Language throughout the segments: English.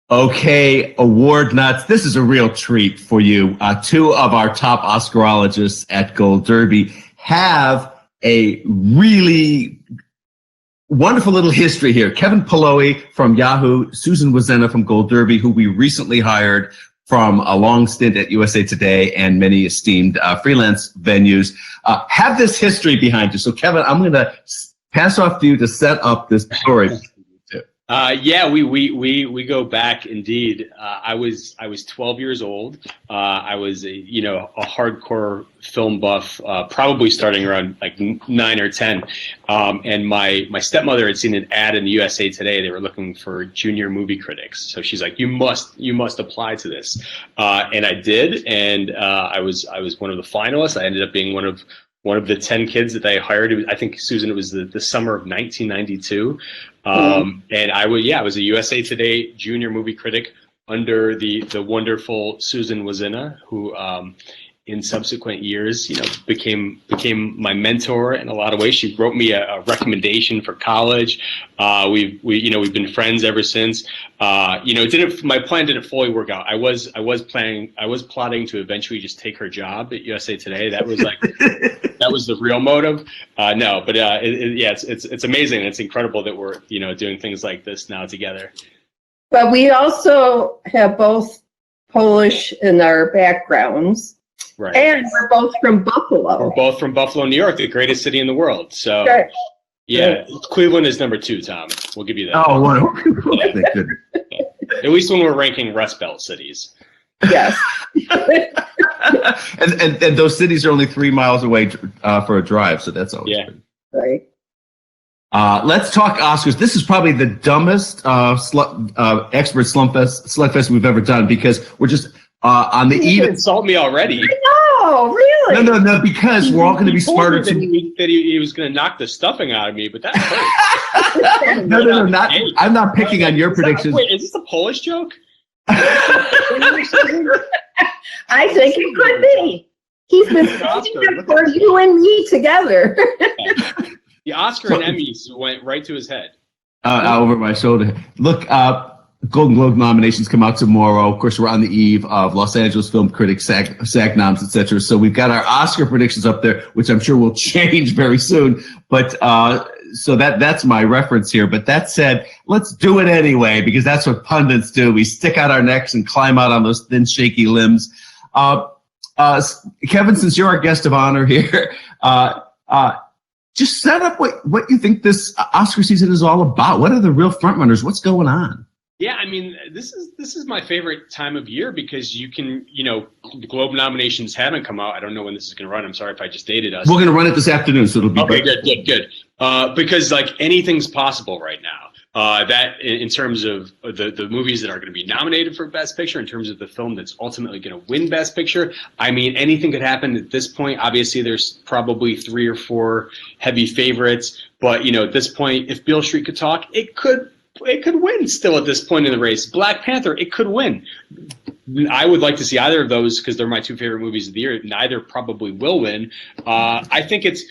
Okay, award nuts. This is a real treat for you. Two of our top Oscarologists at Gold Derby have a really wonderful little history here. Kevin Polowy from Yahoo, Susan Wloszczyna from Gold Derby, who we recently hired from a long stint at USA Today and many esteemed freelance venues, have this history behind you. So, Kevin, I'm going to pass off to you to set up this story. Yeah, we go back indeed. I was 12 years old. I was a hardcore film buff, probably starting around like 9 or 10. And my stepmother had seen an ad in the USA Today. They were looking for junior movie critics. So she's like, you must apply to this. And I did. And I was one of the finalists. I ended up being one of the 10 kids that they hired. I think, Susan, it was the summer of 1992. And I was a USA Today junior movie critic under the wonderful Susan Wloszczyna, who in subsequent years, became my mentor in a lot of ways. She wrote me a recommendation for college. We've been friends ever since. My plan didn't fully work out. I was plotting to eventually just take her job at USA Today. That was like that was the real motive. No, but it's amazing. It's incredible that we're doing things like this now together. But we also have both Polish in our backgrounds. Right. And we're both from Buffalo. We're both from Buffalo, New York, the greatest city in the world. So, sure. Yeah, Cleveland is number 2, Tom. We'll give you that. Oh, well, yeah. At least when we're ranking Rust Belt cities. Yes. and those cities are only 3 miles away for a drive, so that's always good. Right. Let's talk Oscars. This is probably the dumbest expert slugfest we've ever done, because we're just on the eve. Insult me already. No, really? No, because we're all going to be smarter. That he was going to knock the stuffing out of me, but that hurt. No, I'm not picking on your predictions. Wait, is this a Polish joke? I think it could be. He's been thinking for you and me together. The Oscar and Emmys went right to his head. Over my shoulder. Look, Golden Globe nominations come out tomorrow. Of course, we're on the eve of Los Angeles Film Critics, SAG noms, etc. So we've got our Oscar predictions up there, which I'm sure will change very soon. But so that's my reference here. But that said, let's do it anyway, because that's what pundits do. We stick out our necks and climb out on those thin, shaky limbs. Kevin, since you're our guest of honor here, just set up what you think this Oscar season is all about. What are the real frontrunners? What's going on? Yeah, I mean, this is my favorite time of year, because you can, the Globe nominations haven't come out. I don't know when this is going to run. I'm sorry if I just dated us. We're going to run it this afternoon, so it'll be okay. Good. Because like anything's possible right now. That in terms of the movies that are going to be nominated for Best Picture, in terms of the film that's ultimately going to win Best Picture. I mean, anything could happen at this point. Obviously, there's probably 3 or 4 heavy favorites, but at this point, if Beale Street Could Talk, it could win still at this point in the race. Black Panther, it could win. I would like to see either of those, because they're my 2 favorite movies of the year. Neither probably will win. I think it's,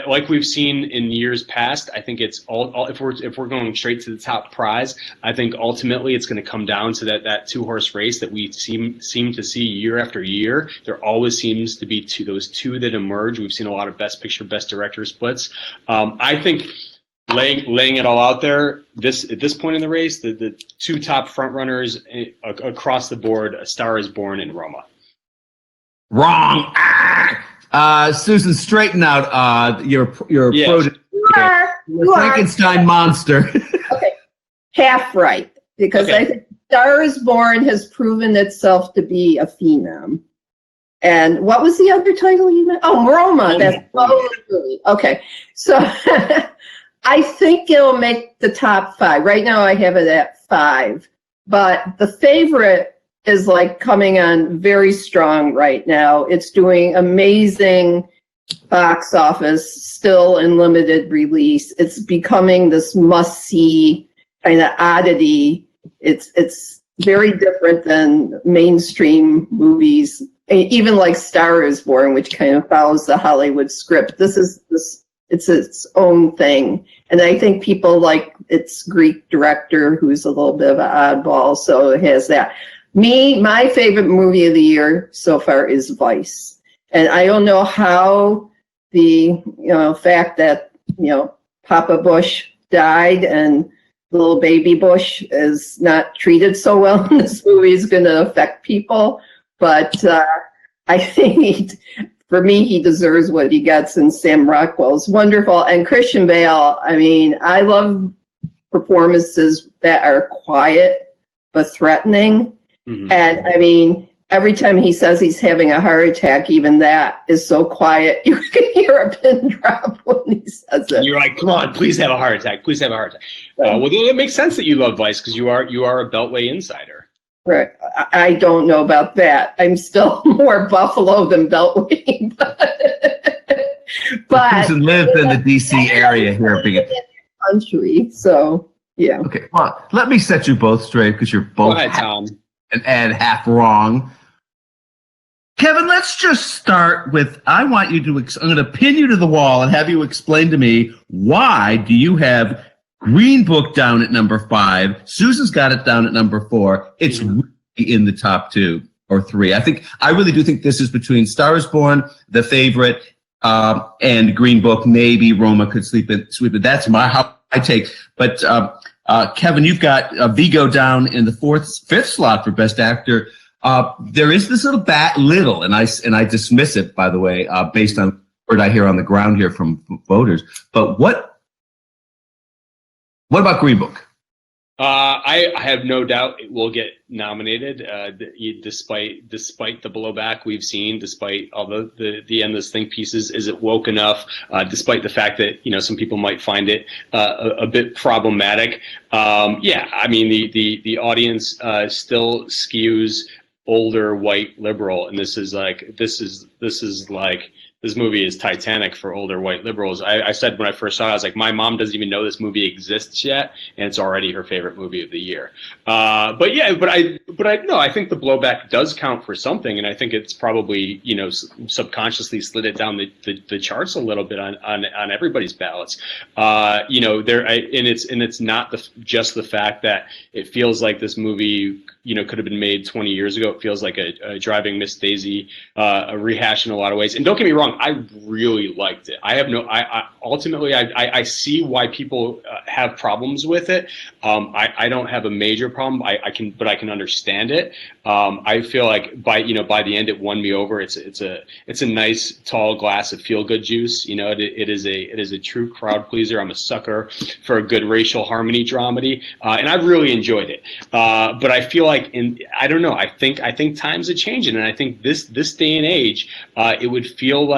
like we've seen in years past, I think it's all if we're going straight to the top prize, I think ultimately it's going to come down to that 2-horse race that we seem to see year after year. There always seems to be those two that emerge. We've seen a lot of Best Picture, Best Director splits. I think laying it all out there, at this point in the race, the 2 top front runners across the board, A Star Is Born and Roma. Wrong. Susan, straighten out your Frankenstein monster. Okay, half right, because I think Star Is Born has proven itself to be a phenom. And what was the other title you meant? Oh, Roma. That's totally okay. So I think it'll make the top 5. Right now I have it at 5, but the favorite is like coming on very strong right now. It's doing amazing box office, still in limited release. It's becoming this must-see kind of oddity. It's very different than mainstream movies, even like Star Is Born, which kind of follows the Hollywood script. This It's its own thing. And I think people like its Greek director, who's a little bit of an oddball, so it has that. My favorite movie of the year so far is Vice. And I don't know how the fact that Papa Bush died and little baby Bush is not treated so well in this movie is going to affect people. But I think for me, he deserves what he gets, and Sam Rockwell's wonderful. And Christian Bale, I mean, I love performances that are quiet but threatening. Mm-hmm. And I mean, every time he says he's having a heart attack, even that is so quiet. You can hear a pin drop when he says it. You're like, come on, please have a heart attack. Please have a heart attack. Well, it makes sense that you love Vice because you are a Beltway insider. Right. I don't know about that. I'm still more Buffalo than Beltway. But live in the DC area here. Country. So, yeah. Okay. Well, let me set you both straight because you're both Go ahead, Tom. And half wrong. Kevin, let's just start with, I'm going to pin you to the wall and have you explain to me, why do you have Green Book down at number 5? Susan's got it down at number 4. It's really in the top 2 or 3. I really do think this is between Star is Born, The Favorite, and Green Book. Maybe Roma could sweep it. That's how I take. But Kevin, you've got Viggo down in the 5th slot for Best Actor. There is this little, and I dismiss it, by the way, based on what I hear on the ground here from voters. But what about Green Book? I have no doubt it will get nominated, despite the blowback we've seen, despite all the endless think pieces. Is it woke enough? Despite the fact that some people might find it a bit problematic. I mean the audience still skews older white liberal, and this movie is Titanic for older white liberals. I said when I first saw it, I was like, my mom doesn't even know this movie exists yet, and it's already her favorite movie of the year. I think the blowback does count for something, and I think it's probably subconsciously slid it down the charts a little bit on everybody's ballots. It's not just the fact that it feels like this movie could have been made 20 years ago. It feels like a Driving Miss Daisy, a rehash in a lot of ways. And don't get me wrong, I really liked it. Ultimately, I see why people have problems with it. I don't have a major problem. I can understand it. I feel like by the end it won me over. It's a nice tall glass of feel good juice. It is a true crowd pleaser. I'm a sucker for a good racial harmony dramedy, and I really enjoyed it. But I feel like I don't know. I think times are changing, and I think this day and age, it would feel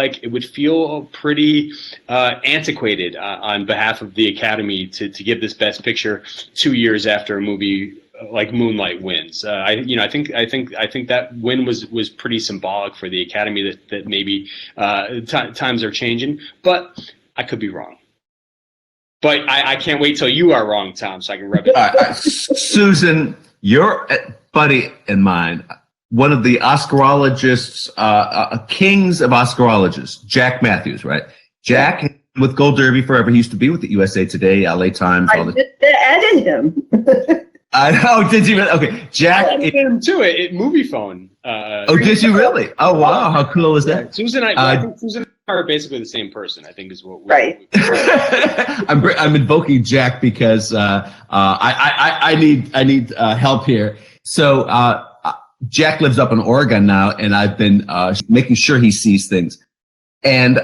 pretty antiquated on behalf of the Academy to give this Best Picture 2 years after a movie like Moonlight wins. I think that win was pretty symbolic for the Academy that maybe times are changing, but I could be wrong. But I can't wait till you are wrong, Tom, so I can rub it. Susan, your buddy and mine, one of the Oscarologists, kings of Oscarologists, Jack Matthews, right? Jack with Gold Derby forever. He used to be with the USA Today, LA Times. I added him. I know. Did you? Okay, Jack. I added him to it. Movie phone. Did you really? Oh wow, how cool is that? Susan, I think Susan and I are basically the same person. I think is what. Right. I'm invoking Jack because I need help here. So Jack lives up in Oregon now, and I've been making sure he sees things, and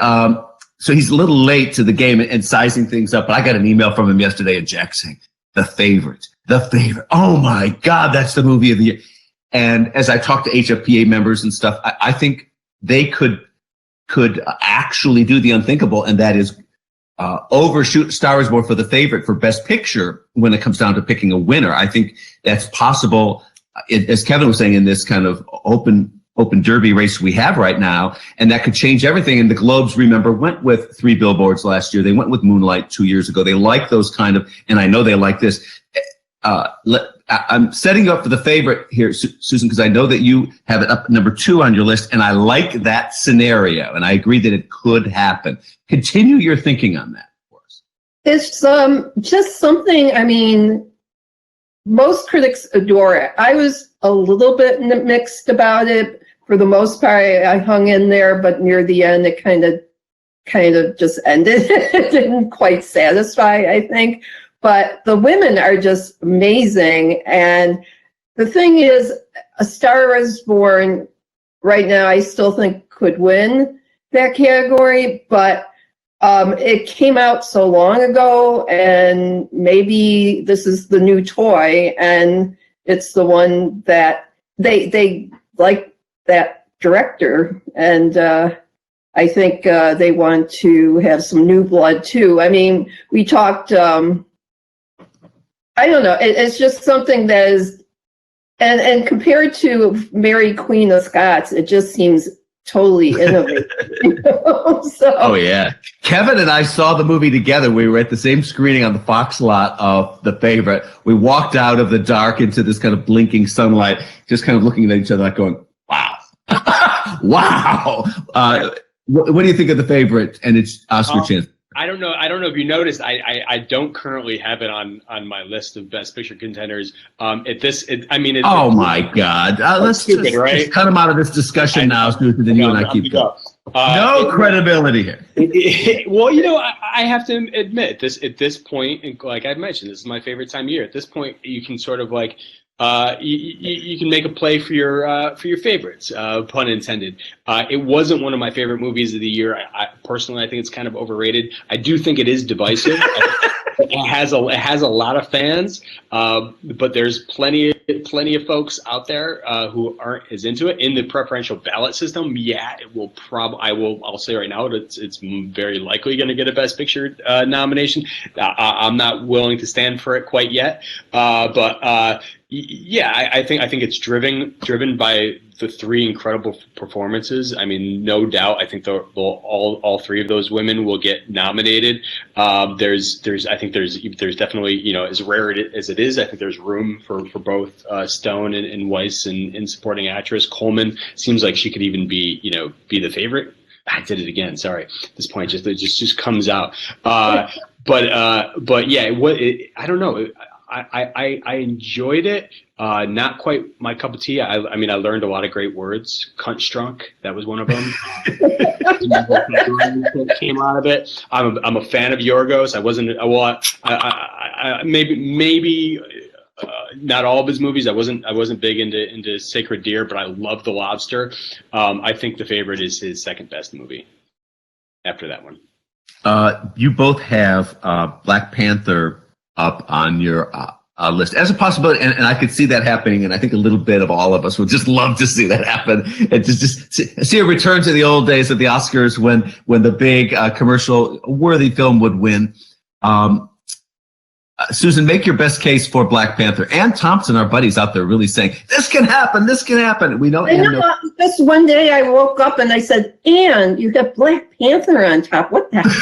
so he's a little late to the game and sizing things up. But I got an email from him yesterday, and Jack saying, The Favorite. Oh my God, that's the movie of the year. And as I talk to HFPA members and stuff, I think they could actually do the unthinkable, and that is overshoot Star is Born for The Favorite for Best Picture when it comes down to picking a winner. I think that's possible, as Kevin was saying, in this kind of open derby race we have right now, and that could change everything. And the Globes, remember, went with 3 Billboards last year. They went with Moonlight 2 years ago. They like those kind of, and I know they like this. I'm setting you up for the favorite here, Susan, because I know that you have it up number 2 on your list, and I like that scenario, and I agree that it could happen. Continue your thinking on that for us. It's just something, I mean, most critics adore it. I was a little bit mixed about it. For the most part, I hung in there, but near the end, it kind of just ended. It didn't quite satisfy, I think. But the women are just amazing. And the thing is, A Star Is Born right now, I still think could win that category, but it came out so long ago, and maybe this is the new toy, and it's the one that they like that director, and I think they want to have some new blood too. I mean, we talked, I don't know, it's just something that is, and compared to Mary Queen of Scots, it just seems totally innovative. So, oh yeah, Kevin and I saw the movie together. We were at the same screening on the Fox lot of The Favorite. We walked out of the dark into this kind of blinking sunlight, just kind of looking at each other, like going, "Wow, wow." What do you think of The Favorite and its Oscar chance? I don't know if you noticed. I don't currently have it on my list of Best Picture contenders. Oh my God! Let's just cut him out of this discussion now, so that you and I keep going. No credibility here. Well, I have to admit this at this point, and like I mentioned, this is my favorite time of year. At this point, you can sort of like. You can make a play for your favorites, pun intended. It wasn't one of my favorite movies of the year. I personally, I think it's kind of overrated. I do think it is divisive. It has a lot of fans, but there's plenty of folks out there who aren't as into it. In the preferential ballot system, yeah, it will I'll say right now it's very likely going to get a Best Picture nomination. I'm not willing to stand for it quite yet, but. Yeah, I think it's driven by the 3 incredible performances. I mean, no doubt. I think all 3 of those women will get nominated. There's definitely, as rare as it is, I think there's room for both Stone and Weiss in supporting actress. Coleman seems like she could even be the favorite. I did it again. Sorry. At this point, it just comes out. But yeah, I don't know. I enjoyed it. Not quite my cup of tea. I mean, I learned a lot of great words. Cunt-strunk, that was one of them. Came out of it. I'm a fan of Yorgos. I wasn't. Well, I maybe not all of his movies. I wasn't big into Sacred Deer, but I love The Lobster. I think The Favorite is his second best movie. After that one. You both have Black Panther up on your list as a possibility, and I could see that happening, and I think a little bit of all of us would just love to see that happen, and just see a return to the old days of the Oscars when the big commercial worthy film would win. Susan, make your best case for Black Panther. Ann Thompson, our buddies out there, really saying this can happen. This can happen. We know. Just one day I woke up and I said, "Ann, you have Black Panther on top. What the heck?"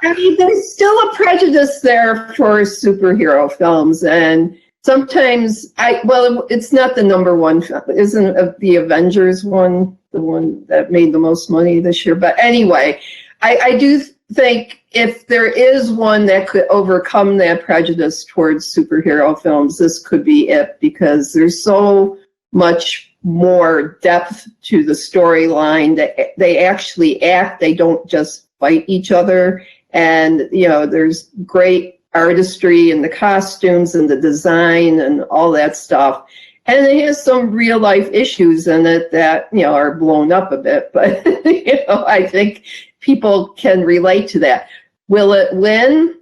I mean, there's still a prejudice there for superhero films, and sometimes it's not the number one film. Isn't the Avengers one the one that made the most money this year? But anyway, I do think if there is one that could overcome that prejudice towards superhero films, this could be it, because there's so much more depth to the storyline that they actually act. They don't just fight each other. And, there's great artistry in the costumes and the design and all that stuff. And it has some real life issues in it that, are blown up a bit. But, I think people can relate to that. Will it win?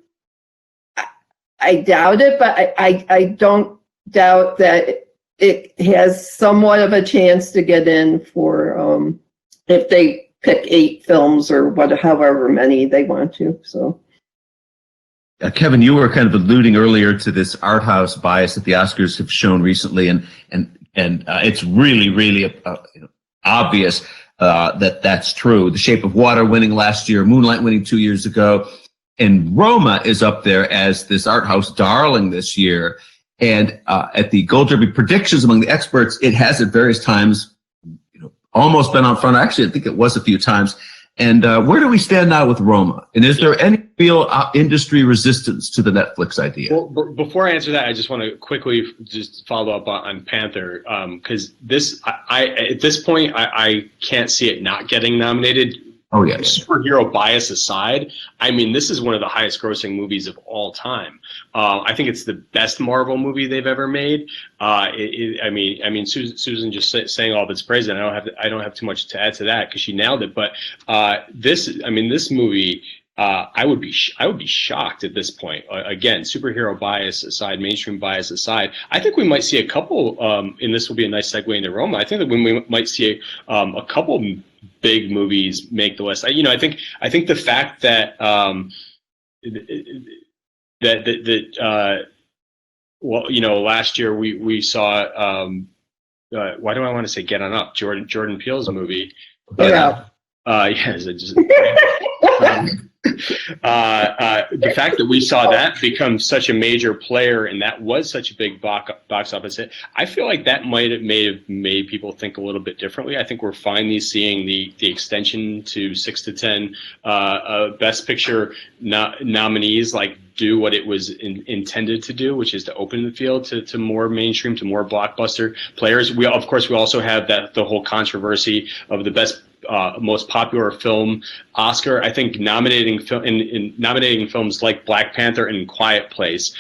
I doubt it, but I don't doubt that it has somewhat of a chance to get in for if they pick 8 films or however many they want to. So, Kevin, you were kind of alluding earlier to this art house bias that the Oscars have shown recently, and it's really obvious that that's true. The Shape of Water winning last year, Moonlight winning 2 years ago, and Roma is up there as this art house darling this year. And at the Gold Derby predictions among the experts, it has at various times, almost been on front. Actually, I think it was a few times. And where do we stand now with Roma? And is there any real industry resistance to the Netflix idea? Well, before I answer that, I just want to quickly just follow up on Panther, because at this point, I can't see it not getting nominated. Oh, yeah. Superhero bias aside, I mean, this is one of the highest grossing movies of all time. I think it's the best Marvel movie they've ever made. I mean, Susan just saying all this praise, and I don't have too much to add to that because she nailed it. But this movie, I would be shocked at this point. Again, superhero bias aside, mainstream bias aside, I think we might see a couple. And this will be a nice segue into Roma. I think that we might see a couple big movies make the list. I think the fact that last year we saw why do I want to say Get On Up, Jordan Peele's movie. Yeah. The fact that we saw that become such a major player and that was such a big box office hit, I feel like that may have made people think a little bit differently. I think we're finally seeing the extension to 6 to 10 Best Picture nominees do what it was intended to do, which is to open the field to more mainstream, to more blockbuster players. We also have the whole controversy of the best most popular film Oscar. I think nominating films like Black Panther and Quiet Place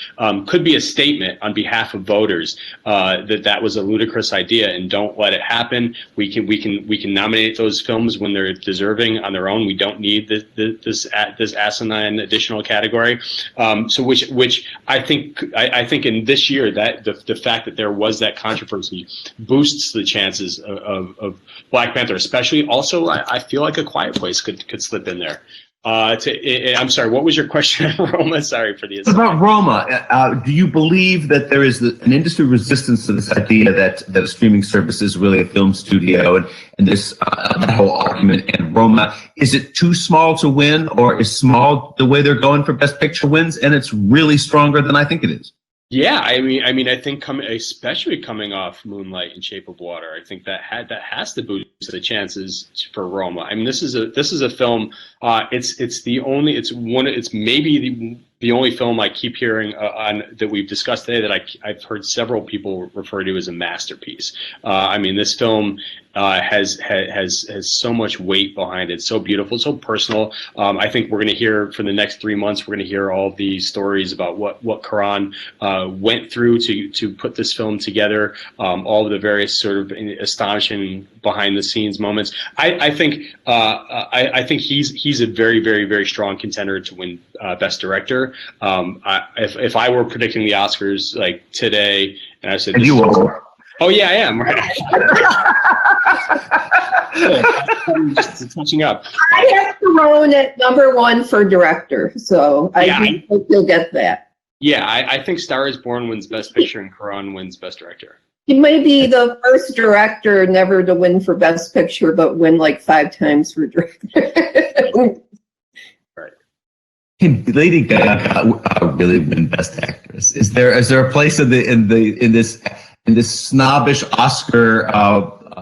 could be a statement on behalf of voters that was a ludicrous idea, and don't let it happen. We can nominate those films when they're deserving on their own. We don't need this asinine additional category. Which I think in this year that the fact that there was that controversy boosts the chances of Black Panther, especially. Also, I feel like A Quiet Place could slip in there. I'm sorry, what was your question on Roma? Sorry for the aside. About Roma, do you believe that there is an industry resistance to this idea that a streaming service is really a film studio and this that whole argument? And Roma, is it too small to win, or is small the way they're going for Best Picture wins, and it's really stronger than I think it is? Yeah, I mean, I think especially coming off Moonlight and Shape of Water, I think that has to boost the chances for Roma. I mean, this is a film. It's maybe the only film I keep hearing on that we've discussed today that I've heard several people refer to as a masterpiece. I mean, this film has so much weight behind it. So beautiful, so personal. I think we're going to hear for the next 3 months. We're going to hear all these stories about what Karan went through to put this film together. All of the various sort of astonishing behind the scenes moments. I think he's a very, very, very strong contender to win Best Director. If I were predicting the Oscars like today, and I said, you will. Oh yeah, I am. Just touching up. I have Karan at #1 for director, so I think you'll get that. Yeah, I think Star is Born wins Best Picture and Karan wins Best Director. He may be the first director never to win for Best Picture, but win like 5 times for director. Right. Can Lady Gaga really win Best Actress? Is there a place in this snobbish Oscar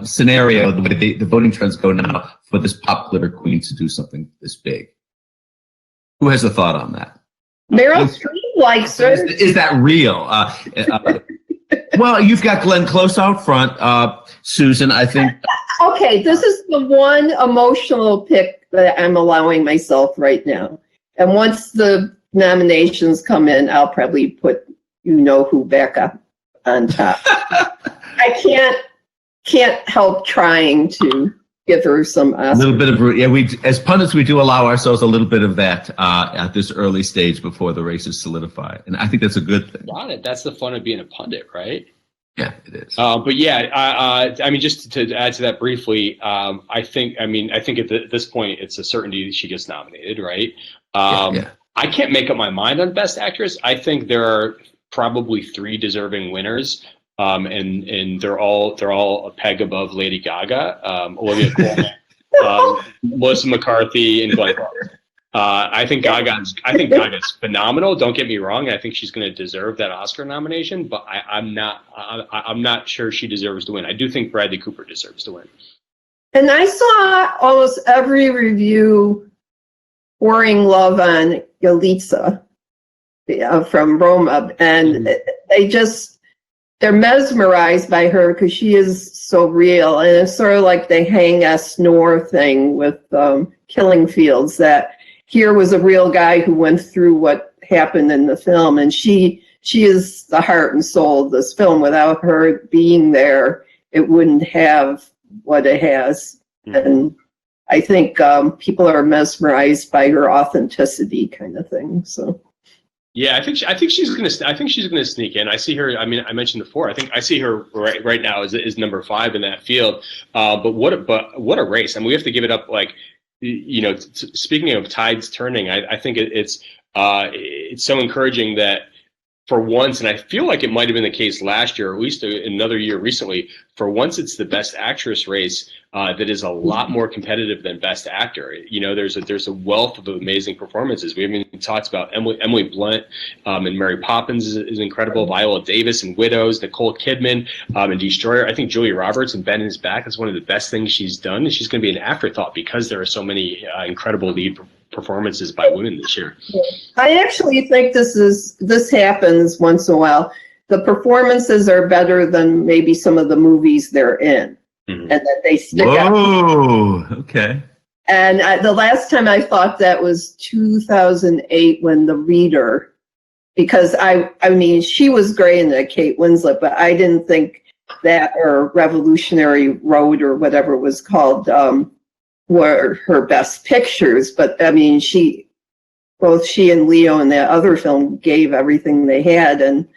scenario, the way the voting trends go now, for this pop glitter queen to do something this big? Who has a thought on that? Meryl Streep likes her. Is that real? Well, you've got Glenn Close out front, Susan. I think. Okay, this is the one emotional pick that I'm allowing myself right now. And once the nominations come in, I'll probably put who back up on top. I can't help trying to give her some Oscar. A little bit of, we as pundits, we do allow ourselves a little bit of that at this early stage before the races solidify. And I think that's a good thing. Got it. That's the fun of being a pundit, right? Yeah, it is. But yeah, I mean, just to add to that briefly, I think at this point, it's a certainty that she gets nominated, right? Yeah. I can't make up my mind on Best Actress. I think there are probably 3 deserving winners, and they're all a peg above Lady Gaga, Olivia Colman, Melissa McCarthy, and Glenn Close. I think Gaga's phenomenal. Don't get me wrong. I think she's going to deserve that Oscar nomination, but I'm not sure she deserves to win. I do think Bradley Cooper deserves to win. And I saw almost every review pouring love on Yalitza from Roma, and they're mesmerized by her because she is so real. And it's sort of like the Hang S. Nor thing with Killing Fields, that here was a real guy who went through what happened in the film, and she is the heart and soul of this film. Without her being there, it wouldn't have what it has. And I think people are mesmerized by her authenticity, kind of thing. So yeah, I think she's gonna sneak in. I see her. I mean, I mentioned before. I think I see her right now as number 5 in that field. But what a race! I mean, we have to give it up. Like, you know, speaking of tides turning, I think it's so encouraging that for once, and I feel like it might have been the case last year, or at least another year recently, for once it's the Best Actress race that is a lot more competitive than Best Actor. You know, there's a wealth of amazing performances. We haven't even talked about Emily Blunt and Mary Poppins is incredible. Viola Davis and Widows, Nicole Kidman and Destroyer. I think Julia Roberts and Ben is Back is one of the best things she's done, and she's going to be an afterthought because there are so many incredible lead performances by women this year. I actually think this happens once in a while. The performances are better than maybe some of the movies they're in, and that they stick out. Oh, okay. And the last time I thought that was 2008 when The Reader, because I mean, she was great in that, Kate Winslet, but I didn't think that, or Revolutionary Road or whatever it was called, were her best pictures. But I mean, both she and Leo in that other film gave everything they had, and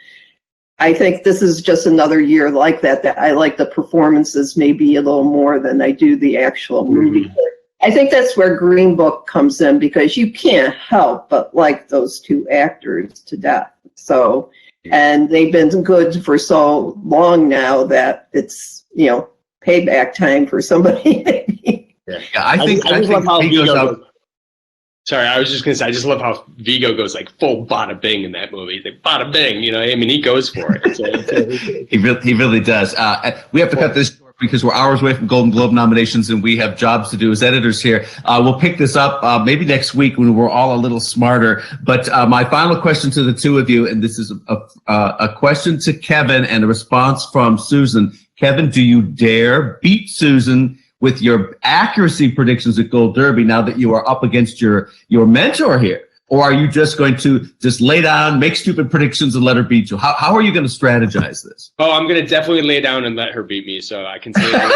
I think this is just another year like that I like the performances maybe a little more than I do the actual movie. I think that's where Green Book comes in, because you can't help but like those two actors to death. So, and they've been good for so long now that it's, you know, payback time for somebody. Yeah, I think Viggo's out. Sorry, I was just going to say, I just love how Viggo goes like full bada bing in that movie. Like bada bing, you know, I mean, he goes for it. He really does. We have to cut this short because we're hours away from Golden Globe nominations and we have jobs to do as editors here. We'll pick this up maybe next week when we're all a little smarter. But my final question to the two of you, and this is a question to Kevin and a response from Susan. Kevin, do you dare beat Susan with your accuracy predictions at Gold Derby now that you are up against your mentor here? Or are you just going to just lay down, make stupid predictions and let her beat you? How are you going to strategize this? Oh, I'm going to definitely lay down and let her beat me, so I can say I'll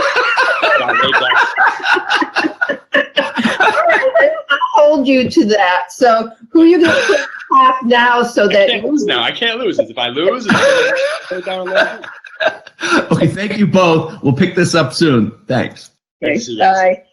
hold you to that. So who are you going to put off now so that... I can't lose now. I can't lose. If I lose, I'll lay down and let her. Okay, thank you both. We'll pick this up soon. Thanks. Okay, bye.